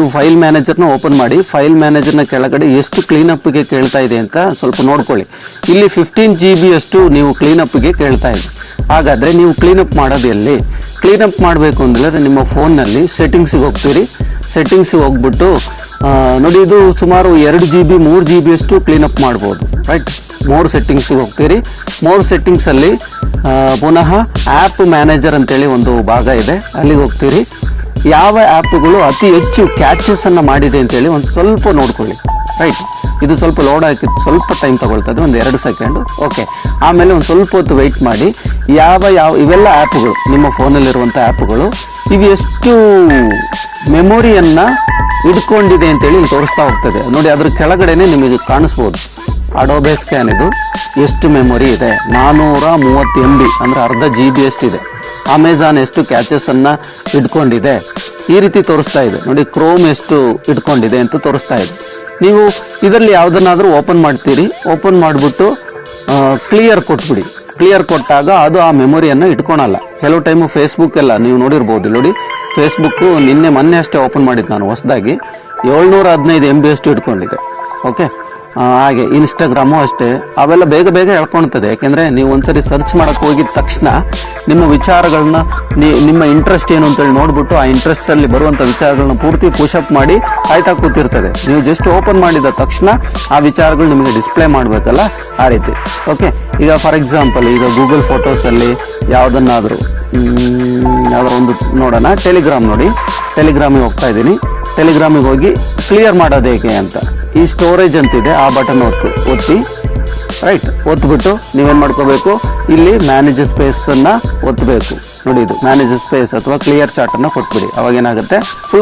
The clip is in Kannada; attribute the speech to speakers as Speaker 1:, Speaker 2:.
Speaker 1: ನೀವು ಫೈಲ್ ಮ್ಯಾನೇಜರ್ನ ಓಪನ್ ಮಾಡಿ. ಫೈಲ್ ಮ್ಯಾನೇಜರ್ನ ಕೆಳಗಡೆ ಎಷ್ಟು ಕ್ಲೀನಪ್ಗೆ ಕೇಳ್ತಾ ಇದೆ ಅಂತ ಸ್ವಲ್ಪ ನೋಡ್ಕೊಳ್ಳಿ. ಇಲ್ಲಿ 15 GB ಅಷ್ಟು ನೀವು ಕ್ಲೀನಪ್ಗೆ ಕೇಳ್ತಾ ಇದೆ. ಹಾಗಾದರೆ ನೀವು ಕ್ಲೀನಪ್ ಮಾಡೋದು ಎಲ್ಲಿ? ಕ್ಲೀನಪ್ ಮಾಡಬೇಕು ಅಂದರೆ ನಿಮ್ಮ ಫೋನ್ನಲ್ಲಿ ಸೆಟ್ಟಿಂಗ್ಸಿಗೆ ಹೋಗ್ತೀರಿ. ಸೆಟ್ಟಿಂಗ್ಸಿಗೆ ಹೋಗ್ಬಿಟ್ಟು ನೋಡಿ, ಇದು ಸುಮಾರು 2 GB 3 GB ಅಷ್ಟು ಕ್ಲೀನಪ್ ಮಾಡ್ಬೋದು. ರೈಟ್, ಮೋರ್ ಸೆಟ್ಟಿಂಗ್ಸಿಗೆ ಹೋಗ್ತೀರಿ. ಮೋರ್ ಸೆಟ್ಟಿಂಗ್ಸಲ್ಲಿ ಪುನಃ ಆ್ಯಪ್ ಮ್ಯಾನೇಜರ್ ಅಂತೇಳಿ ಒಂದು ಭಾಗ ಇದೆ, ಅಲ್ಲಿಗೆ ಹೋಗ್ತೀರಿ. ಯಾವ ಆ್ಯಪ್ಗಳು ಅತಿ ಹೆಚ್ಚು ಕ್ಯಾಚಸನ್ನು ಮಾಡಿದೆ ಅಂತೇಳಿ ಒಂದು ಸ್ವಲ್ಪ ನೋಡ್ಕೊಳ್ಳಿ. ರೈಟ್, ಇದು ಸ್ವಲ್ಪ ಲೋಡ್ ಹಾಕಿ ಸ್ವಲ್ಪ ಟೈಮ್ ತಗೊಳ್ತದೆ, ಒಂದು 2 ಸೆಕೆಂಡು. ಓಕೆ, ಆಮೇಲೆ ಒಂದು ಸ್ವಲ್ಪ ಹೊತ್ತು ವೆಯ್ಟ್ ಮಾಡಿ. ಇವೆಲ್ಲ ಆ್ಯಪ್ಗಳು, ನಿಮ್ಮ ಫೋನಲ್ಲಿರುವಂಥ ಆ್ಯಪ್ಗಳು ಇವು ಎಷ್ಟು ಮೆಮೊರಿಯನ್ನು ಇಟ್ಕೊಂಡಿದೆ ಅಂತೇಳಿ ತೋರಿಸ್ತಾ ಹೋಗ್ತದೆ. ನೋಡಿ, ಅದ್ರ ಕೆಳಗಡೆನೆ ನಿಮಗೆ ಕಾಣಿಸ್ಬೋದು ಅಡೋಬೆ ಸ್ಕ್ಯಾನ್ ಇದು ಎಷ್ಟು ಮೆಮೊರಿ ಇದೆ. 430 MB ಅಂದರೆ ಅರ್ಧ GB ಎಷ್ಟಿದೆ. ಅಮೆಜಾನ್ ಎಷ್ಟು ಕ್ಯಾಚಸನ್ನು ಇಟ್ಕೊಂಡಿದೆ, ಈ ರೀತಿ ತೋರಿಸ್ತಾ ಇದೆ. ನೋಡಿ, ಕ್ರೋಮ್ ಎಷ್ಟು ಇಟ್ಕೊಂಡಿದೆ ಅಂತ ತೋರಿಸ್ತಾ ಇದೆ. ನೀವು ಇದರಲ್ಲಿ ಯಾವುದನ್ನಾದರೂ ಓಪನ್ ಮಾಡ್ತೀರಿ. ಓಪನ್ ಮಾಡಿಬಿಟ್ಟು ಕ್ಲಿಯರ್ ಕೊಟ್ಬಿಡಿ. ಕ್ಲಿಯರ್ ಕೊಟ್ಟಾಗ ಅದು ಆ ಮೆಮೊರಿಯನ್ನು ಇಟ್ಕೊಳಲ್ಲ. ಕೆಲವು ಟೈಮು ಫೇಸ್ಬುಕ್ ಎಲ್ಲ ನೀವು ನೋಡಿರ್ಬೋದು. ನೋಡಿ, ಫೇಸ್ಬುಕ್ಕು ಮೊನ್ನೆ ಅಷ್ಟೇ ಓಪನ್ ಮಾಡಿದ್ದು ನಾನು ಹೊಸದಾಗಿ, 715 MB ಅಷ್ಟು ಇಟ್ಕೊಂಡಿದೆ. ಓಕೆ, ಹಾಗೆ ಇನ್ಸ್ಟಾಗ್ರಾಮು ಅಷ್ಟೇ, ಅವೆಲ್ಲ ಬೇಗ ಬೇಗ ಹೇಳ್ಕೊಳ್ತದೆ. ಯಾಕೆಂದರೆ ನೀವು ಒಂದ್ಸರಿ ಸರ್ಚ್ ಮಾಡೋಕ್ಕೆ ಹೋಗಿದ ತಕ್ಷಣ ನಿಮ್ಮ ವಿಚಾರಗಳನ್ನ, ನಿಮ್ಮ ಇಂಟ್ರೆಸ್ಟ್ ಏನು ಅಂತೇಳಿ ನೋಡ್ಬಿಟ್ಟು ಆ ಇಂಟ್ರೆಸ್ಟಲ್ಲಿ ಬರುವಂಥ ವಿಚಾರಗಳನ್ನ ಪೂರ್ತಿ ಪುಷಪ್ ಮಾಡಿ ಕಾಯ್ತಾ ಕೂತಿರ್ತದೆ. ನೀವು ಜಸ್ಟ್ ಓಪನ್ ಮಾಡಿದ ತಕ್ಷಣ ಆ ವಿಚಾರಗಳು ನಿಮಗೆ ಡಿಸ್ಪ್ಲೇ ಮಾಡಬೇಕಲ್ಲ, ಆ ರೀತಿ. ಓಕೆ, ಈಗ ಫಾರ್ ಎಕ್ಸಾಂಪಲ್ ಈಗ ಗೂಗಲ್ ಫೋಟೋಸಲ್ಲಿ ಯಾವುದನ್ನಾದರೂ ಒಂದು ನೋಡೋಣ. ಟೆಲಿಗ್ರಾಮ್ ನೋಡಿ, ಟೆಲಿಗ್ರಾಮಿಗೆ ಹೋಗ್ತಾ ಇದ್ದೀನಿ. ಟೆಲಿಗ್ರಾಮಿಗೆ ಹೋಗಿ ಕ್ಲಿಯರ್ ಮಾಡೋದು ಹೇಗೆ ಅಂತ ಈ ಸ್ಟೋರೇಜ್ ಅಂತಿದೆ, ಆ ಬಟನ್ ಒತ್ತಿ. ರೈಟ್, ಒತ್ಬಿಟ್ಟು ನೀವೇನು ಮಾಡ್ಕೋಬೇಕು, ಇಲ್ಲಿ ಮ್ಯಾನೇಜ್ ಸ್ಪೇಸನ್ನು ಒತ್ತಬೇಕು. ನೋಡಿ, ಇದು ಮ್ಯಾನೇಜ್ ಸ್ಪೇಸ್ ಅಥವಾ ಕ್ಲಿಯರ್ ಚಾರ್ಟನ್ನು ಕೊಟ್ಬಿಡಿ. ಅವಾಗ ಏನಾಗುತ್ತೆ, ಫುಲ್